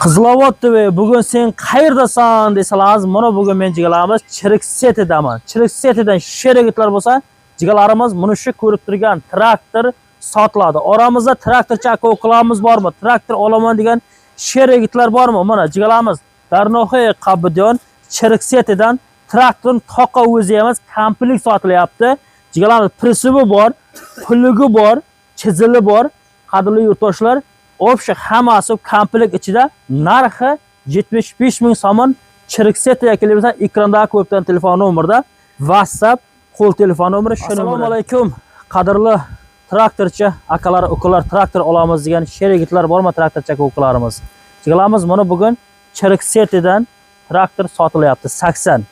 Qizilobod TV, bugun sen qayerdasan desalarsiz, mana bugun men jigalarimiz Chirik Citydaman. Chirik Citydan sherigitlar bo'lsa, jigalarimiz mana shu ko'rib turgan traktor sotiladi. Oramizda traktorchi aka-ukalarimiz bormi? Traktor olaman degan sherigitlar bormi? Mana jigalarimiz Darnohiy Qabdiyon Chirik Citydan traktorning toqa o'zi emas, komplekt sotilyapti. Jigalarimiz prisibi bor, pulugi bor, chizili bor. Qadrli yurtdoshlar, Obshi hammasi komplekt ichida narxi 75 ming so'm. Chirik Cityga kelibsan, ekrandagi ko'rgan telefon nomerida WhatsApp qo'l telefon nomeri shu. Assalomu alaykum. Qadrli traktorchi akalar, ukalar, traktor olamiz degan sherigitlar bormi traktorchi aka-ukalarimiz? Jigalarimiz mana bugun Chirik Citydan traktor sotilyapti. 80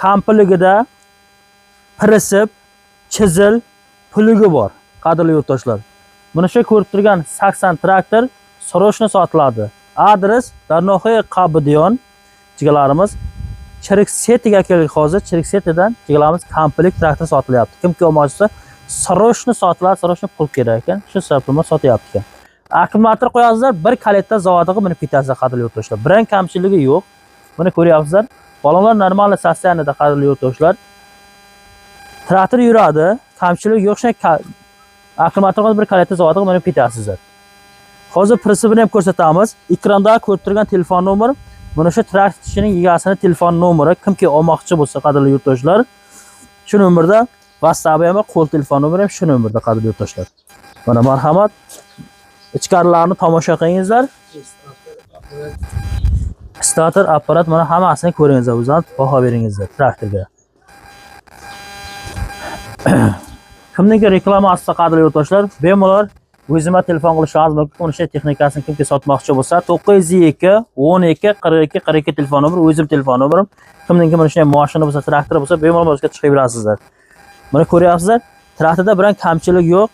komplegtida prisib, chizil, pulugi bor. Qadrli yurtdoshlar, mana shu ko'rib turgan 80 traktor srochno sotiladi. Adres Darnohiy Qabdiyon. Jigalarimiz Chirik Cityga keldik hozir. Chirik Citydan jigalarimiz komplekt traktor sotilyapti. Kimki olmoqchi srochno sotiladi, srochno pul kerak ekan. Shu sababli sotyapti ekan. Akkumulyator qo'yasizlar, bir kaletda zavodiga minib ketasiz qadrli yurtdoshlar. Biron kamchiligi yo'q. Buni ko'ryapsizlar. Balonlar normal sostanida qadrli yurtdoshlar. Traktor yuradi, kamchilik yo'q. Akkumulyatorga bir kaletda zavodiga minib ketasizlar. Hozir prinsipini ham ko'rsatamiz. Ekranda ko'rib turgan telefon nomeri, mana shu traktorchining egasining telefon nomeri, kimki olmoqchi bo'lsa qadrli yurtdoshlar, shu nomerda WhatsApp ham, qo'l telefon nomeri ham shu nomerda qadrli yurtdoshlar. Mana marhamat, ichkarilarni tomosha qilingizlar. Starter apparat, mana hammasini ko'ringizlar, o'zingizlar baho beringizlar traktorga. Kimniki reklama asli qadrli yurtdoshlar, bemalol o'zimga telefon qilishingiz mumkin. Uni shu texnikasini kimki sotmoqchi bo'lsa 902 12 42 42 telefon nomeri, o'zim telefon nomerim. Kimniki mana shunday mashina bo'lsa, traktor bo'lsa, bemalol o'zga chiqib berasizlar. Mana ko'ryapsizlar, traktorda biron kamchilik yo'q.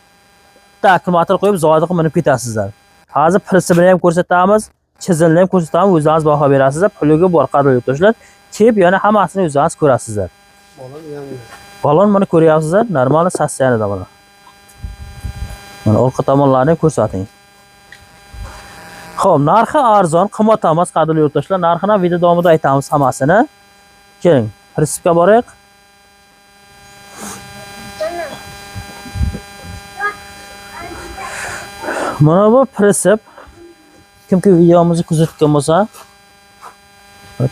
Bitta akkumulyator qo'yib zavodiga minib ketasizlar. Hozir prinsipini ham ko'rsatamiz, chizilni ham ko'rsatamiz, o'zingiz baho berasizlar. Puliga bor qadrli yurtdoshlar. Kelib yana hammasini o'zingiz ko'rasizlar. Balon mana ko'ryapsizlar, normal sostanida mana. Mana orqa tomonlarini ko'rsating. Xo'p, narxi arzon, qimmat emas qadrli yurtdoshlar. Narxini video davomida aytamiz hammasini. Keling, prinsipga boraylik. Mana bu prinsip. Kimki videomizni kuzatgan bo'lsa,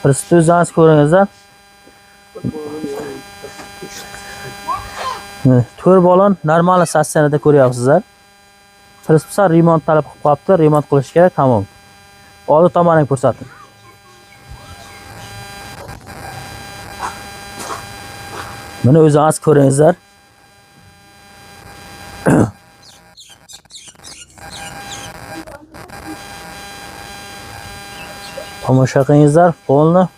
prinsipni o'zingiz ko'ringizlar. 4 balon normal sostanida ko'ryapsizlar. Prinsipsa remont talab qilib qo'yapti, remont qilish kerak, tamom. Oldi tomonini ko'rsating. Mana o'zingiz ko'ringizlar. Tomosha qilingizlar, polni.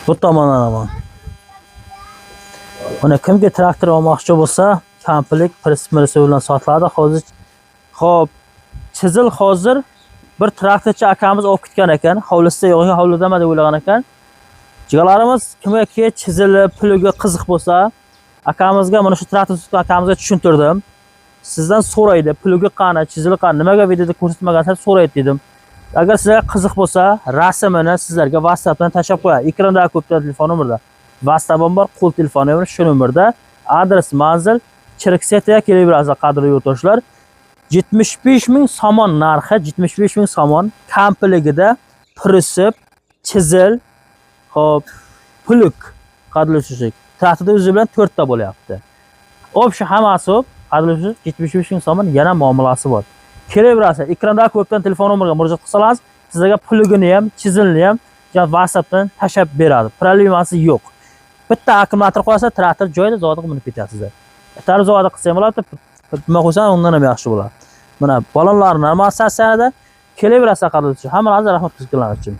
Bu tomondan ham. Mana kimga traktor olmoqchi bo'lsa, komplekt prinsip bilan sotiladi. Hozir xo'p, chizil hozir bir traktorchi akamiz olib ketgan ekan. Hovlisida yo'q, hovlidami deb o'ylagan ekan. Jigalarimiz kimga chizilib, puliga qiziq bo'lsa, akamizga mana shu traktor sotgan akamizga tushuntirdim. Sizdan so'raydi, puliga qani, chizili qani, nimaga videoda ko'rsatmagansiz so'raydi dedim. Agar sizlarga qiziq bo'lsa, rasmini sizlarga WhatsAppdan tashlab qo'yaman. Ekranda ko'rgan telefon nomerida WhatsAppim bor, qo'l telefon nomeri shu nomerda. Adres, manzil Chirik Cityga kelib berasiz qadrli yurtdoshlar. 75 ming so'm narxi, 75 ming so'm komplegtida prisib, chizil, xo'p, puluk qadrli yurtdoshlar. Traktorda o'zi bilan 4 ta bo'lyapti. Obshi hammasi qadrli yurtdoshlar 75 ming so'm yana muomalasi bor. Kelaverasiz. Ekranda ko'rgan telefon nomeriga murojaat qilsangiz, sizlarga puligini ham, chizilni ham WhatsAppdan tashlab beradi. Problemasi yo'q. Bitta akkumulyator qo'ysa, traktor joyida zavodiga minib ketasizlar. Bitta zavodiga qilsa ham bo'ladi, nima qo'ysan, undan ham yaxshi bo'ladi. Mana balonlar normal sostanida kelaverasiz qadrli. Hammalarga rahmat qilganlar uchun.